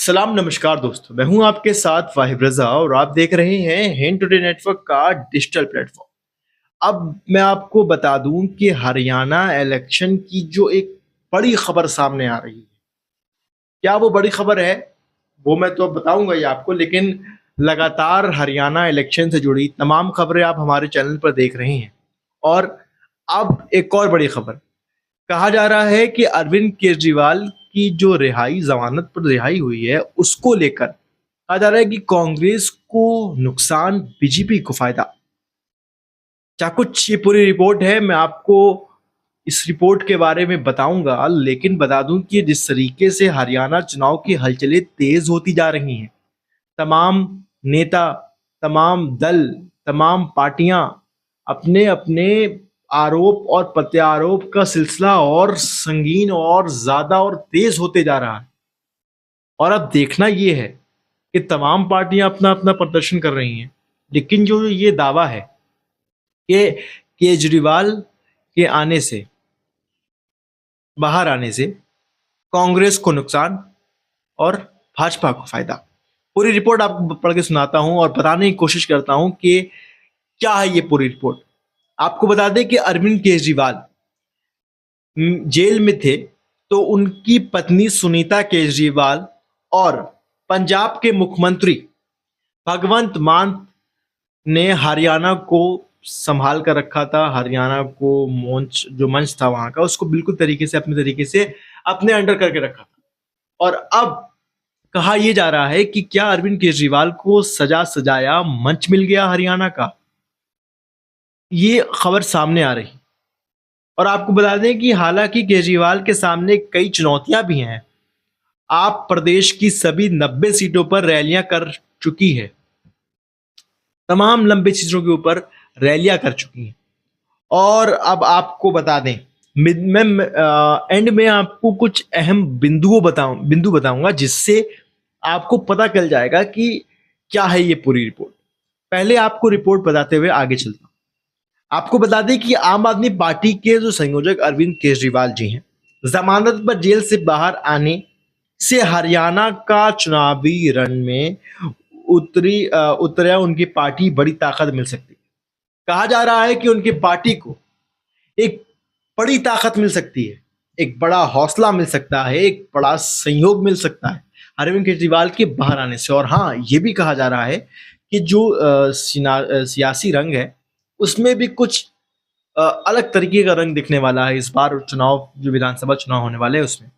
सलाम नमस्कार दोस्तों, मैं हूं आपके साथ वाहिब रजा और आप देख रहे हैं हिंद टुडे नेटवर्क का डिजिटल प्लेटफॉर्म। अब मैं आपको बता दूं कि हरियाणा इलेक्शन की जो एक बड़ी खबर सामने आ रही है, क्या वो बड़ी खबर है वो मैं तो बताऊंगा ही आपको, लेकिन लगातार हरियाणा इलेक्शन से जुड़ी तमाम खबरें आप हमारे चैनल पर देख रहे हैं। और अब एक और बड़ी खबर, कहा जा रहा है कि अरविंद केजरीवाल की जो रिहाई जमानत पर रिहाई हुई है उसको लेकर कहा जा रहा है कि कांग्रेस को नुकसान, बीजेपी को फायदा। क्या कुछ ये पूरी रिपोर्ट है, मैं आपको इस रिपोर्ट के बारे में बताऊंगा, लेकिन बता दूं कि जिस तरीके से हरियाणा चुनाव की हलचलें तेज होती जा रही हैं, तमाम नेता, तमाम दल, तमाम पार्टियां अपने अपने आरोप और प्रत्यारोप का सिलसिला और संगीन और ज्यादा और तेज होते जा रहा है। और अब देखना यह है कि तमाम पार्टियां अपना अपना प्रदर्शन कर रही हैं, लेकिन जो ये दावा है कि केजरीवाल के आने से, बाहर आने से कांग्रेस को नुकसान और भाजपा को फायदा, पूरी रिपोर्ट आपको पढ़ के सुनाता हूं और बताने की कोशिश करता हूं कि क्या है ये पूरी रिपोर्ट। आपको बता दें कि अरविंद केजरीवाल जेल में थे, तो उनकी पत्नी सुनीता केजरीवाल और पंजाब के मुख्यमंत्री भगवंत मान ने हरियाणा को संभाल कर रखा था। हरियाणा को मंच था वहां का, उसको बिल्कुल तरीके से अपने तरीके से अपने अंडर करके रखा था। और अब कहा यह जा रहा है कि क्या अरविंद केजरीवाल को सजा सजाया मंच मिल गया हरियाणा का, ये खबर सामने आ रही। और आपको बता दें कि हालांकि केजरीवाल के सामने कई चुनौतियां भी हैं। आप प्रदेश की सभी 90 सीटों पर रैलियां कर चुकी है, तमाम लंबी सीटों के ऊपर रैलियां कर चुकी हैं। और अब आपको बता दें, मैं एंड में आपको कुछ अहम बिंदु बताऊंगा जिससे आपको पता चल जाएगा कि क्या है ये पूरी रिपोर्ट। पहले आपको रिपोर्ट बताते हुए आगे चलता हूं। आपको बता दें कि आम आदमी पार्टी के जो संयोजक अरविंद केजरीवाल जी हैं, जमानत पर जेल से बाहर आने से हरियाणा का चुनावी रण में उतरिया उनकी पार्टी बड़ी ताकत मिल सकती है। कहा जा रहा है कि उनकी पार्टी को एक बड़ी ताकत मिल सकती है, एक बड़ा हौसला मिल सकता है, एक बड़ा सहयोग मिल सकता है अरविंद केजरीवाल के बाहर आने से। और हाँ, ये भी कहा जा रहा है कि जो सियासी रंग है उसमें भी कुछ अलग तरीके का रंग दिखने वाला है इस बार चुनाव, जो विधानसभा चुनाव होने वाले हैं उसमें।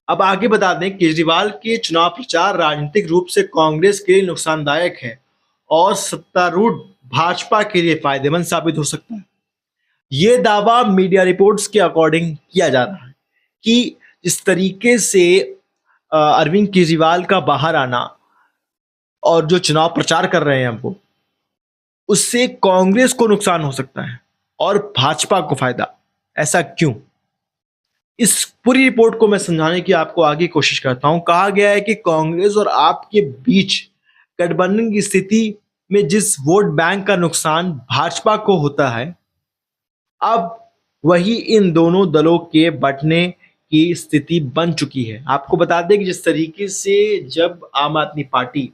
अब आगे बता दें, केजरीवाल के चुनाव प्रचार राजनीतिक रूप से कांग्रेस के लिए नुकसानदायक है और सत्तारूढ़ भाजपा के लिए फायदेमंद साबित हो सकता है। यह दावा मीडिया रिपोर्ट्स के अकॉर्डिंग किया जा रहा है कि इस तरीके से अरविंद केजरीवाल का बाहर आना और जो चुनाव प्रचार कर रहे हैं वो, उससे कांग्रेस को नुकसान हो सकता है और भाजपा को फायदा। ऐसा क्यों? इस पूरी रिपोर्ट को मैं समझाने की आपको आगे कोशिश करता हूं। कहा गया है कि कांग्रेस और आप के बीच गठबंधन की स्थिति में जिस वोट बैंक का नुकसान भाजपा को होता है, अब वही इन दोनों दलों के बंटने की स्थिति बन चुकी है। आपको बता दें कि जिस तरीके से जब आम आदमी पार्टी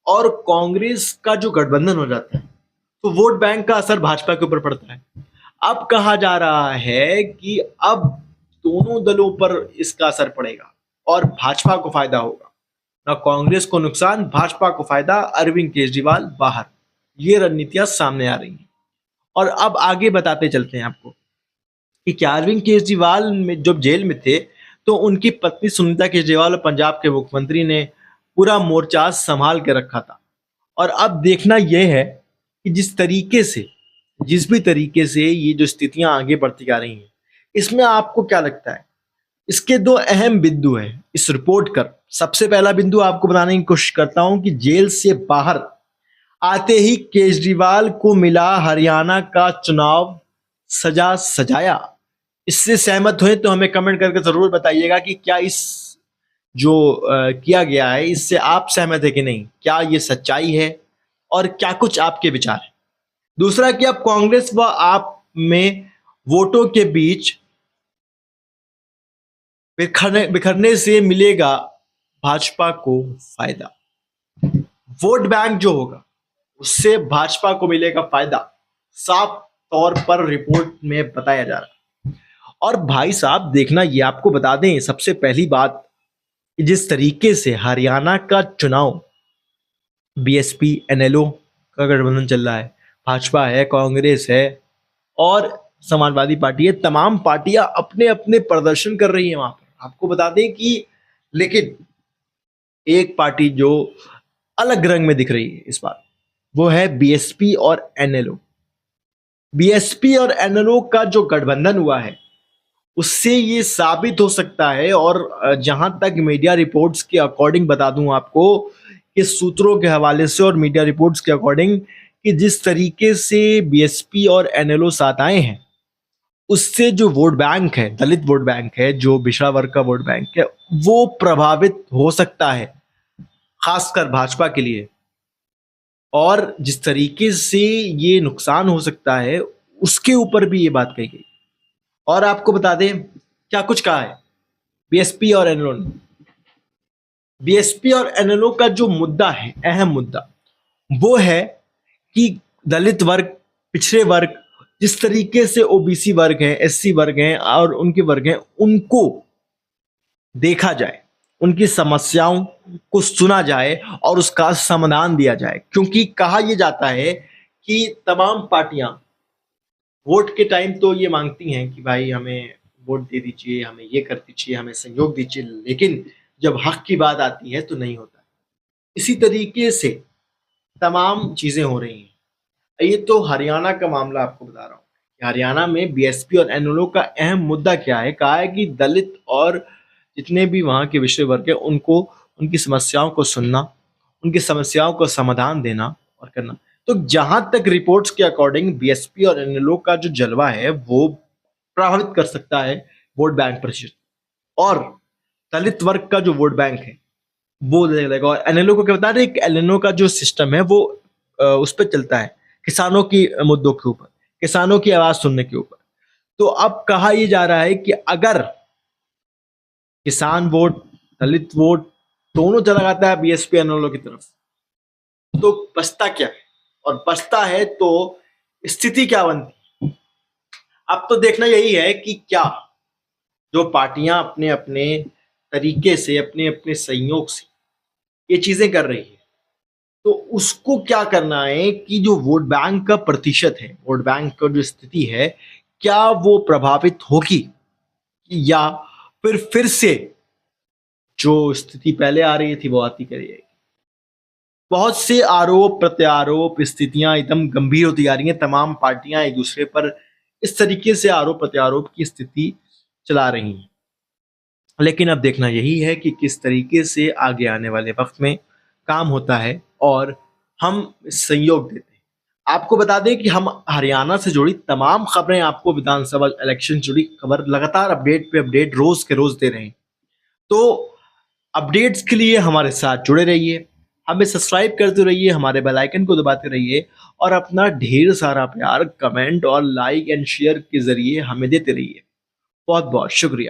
और कांग्रेस का जो गठबंधन हो जाता है तो वोट बैंक का असर भाजपा के ऊपर पड़ता है। अब कहा जा रहा है कि अब दोनों दलों पर इसका असर पड़ेगा और भाजपा को फायदा होगा, ना कांग्रेस को नुकसान, भाजपा को फायदा, अरविंद केजरीवाल बाहर। ये रणनीतियां सामने आ रही हैं। और अब आगे बताते चलते हैं आपको कि क्या अरविंद केजरीवाल में जब जेल में थे तो उनकी पत्नी सुनीता केजरीवाल और पंजाब के मुख्यमंत्री ने पूरा मोर्चा संभाल के रखा था। और अब देखना यह है कि जिस भी तरीके से ये जो स्थितियां आगे बढ़ती जा रही हैं, इसमें आपको क्या लगता है? इसके दो अहम बिंदु हैं इस रिपोर्ट का। सबसे पहला बिंदु आपको बताने की कोशिश करता हूं कि जेल से बाहर आते ही केजरीवाल को मिला हरियाणा का चुनाव सजा सजाया। इससे सहमत हुए तो हमें कमेंट करके जरूर बताइएगा कि क्या इस जो किया गया है इससे आप सहमत है कि नहीं, क्या ये सच्चाई है और क्या कुछ आपके विचार है। दूसरा कि अब कांग्रेस व आप में वोटों के बीच बिखरने से मिलेगा भाजपा को फायदा। वोट बैंक जो होगा उससे भाजपा को मिलेगा फायदा, साफ तौर पर रिपोर्ट में बताया जा रहा है। और भाई साहब देखना, ये आपको बता दें सबसे पहली बात, जिस तरीके से हरियाणा का चुनाव बीएसपी एनएलओ का गठबंधन चल रहा है, भाजपा है, कांग्रेस है और समाजवादी पार्टी है, तमाम पार्टियां अपने अपने प्रदर्शन कर रही है वहां पर। आपको बता दें कि लेकिन एक पार्टी जो अलग रंग में दिख रही है इस बार, वो है बीएसपी और एनएलओ। बीएसपी और एनएलओ का जो गठबंधन हुआ है उससे ये साबित हो सकता है, और जहां तक मीडिया रिपोर्ट्स के अकॉर्डिंग बता दूं आपको, कि सूत्रों के हवाले से और मीडिया रिपोर्ट्स के अकॉर्डिंग, कि जिस तरीके से बीएसपी और एनएलओ साथ आए हैं उससे जो वोट बैंक है, दलित वोट बैंक है, जो पिछड़ा वर्ग का वोट बैंक है, वो प्रभावित हो सकता है, खासकर भाजपा के लिए। और जिस तरीके से ये नुकसान हो सकता है उसके ऊपर भी ये बात कही गई। और आपको बता दें क्या कुछ कहा है बीएसपी और एनएलओ ने। बीएसपी और एनएलओ का जो मुद्दा है, अहम मुद्दा, वो है कि दलित वर्ग, पिछड़े वर्ग, जिस तरीके से ओबीसी वर्ग हैं, एससी वर्ग हैं और उनके वर्ग हैं, उनको देखा जाए, उनकी समस्याओं को सुना जाए और उसका समाधान दिया जाए। क्योंकि कहा यह जाता है कि तमाम पार्टियां वोट के टाइम तो ये मांगती हैं कि भाई हमें वोट दे दीजिए, हमें ये कर दीजिए, हमें सहयोग दीजिए, लेकिन जब हक की बात आती है तो नहीं होता। इसी तरीके से तमाम चीजें हो रही हैं। ये तो हरियाणा का मामला आपको बता रहा हूँ। हरियाणा में बीएसपी और एनएलओ का अहम मुद्दा क्या है, कहा है कि दलित और जितने भी वहाँ के विषय वर्ग है उनको, उनकी समस्याओं को सुनना, उनकी समस्याओं को समाधान देना और करना। तो जहां तक रिपोर्ट्स के अकॉर्डिंग बीएसपी और एनएलओ का जो जलवा है वो प्रभावित कर सकता है वोट बैंक प्रतिशत, और दलित वर्ग का जो वोट बैंक है वो देगा। और एनएलओ को क्या बता रहे हैं कि एनएलओ का जो सिस्टम है वो उस पर चलता है, किसानों की मुद्दों के ऊपर, किसानों की आवाज सुनने के ऊपर। तो अब कहा यह जा रहा है कि अगर किसान वोट, दलित वोट दोनों चला जाता है बीएसपी एनएलओ की तरफ, तो बचता क्या है, और बचता है तो स्थिति क्या बनती। अब तो देखना यही है कि क्या जो पार्टियां अपने अपने तरीके से, अपने अपने संयोग से ये चीजें कर रही है, तो उसको क्या करना है कि जो वोट बैंक का प्रतिशत है, वोट बैंक का जो स्थिति है, क्या वो प्रभावित होगी या फिर से जो स्थिति पहले आ रही थी वो आती करेगी। बहुत से आरोप प्रत्यारोप स्थितियां एकदम गंभीर होती जा रही हैं। तमाम पार्टियां एक दूसरे पर इस तरीके से आरोप प्रत्यारोप की स्थिति चला रही हैं। लेकिन अब देखना यही है कि किस तरीके से आगे आने वाले वक्त में काम होता है और हम सहयोग देते हैं। आपको बता दें कि हम हरियाणा से जुड़ी तमाम खबरें, आपको विधानसभा इलेक्शन जुड़ी खबर लगातार अपडेट पे अपडेट रोज के रोज दे रहे हैं। तो अपडेट्स के लिए हमारे साथ जुड़े रहिए, हमें सब्सक्राइब करते रहिए, हमारे बेल आइकन को दबाते रहिए और अपना ढेर सारा प्यार कमेंट और लाइक एंड शेयर के जरिए हमें देते रहिए। बहुत बहुत शुक्रिया।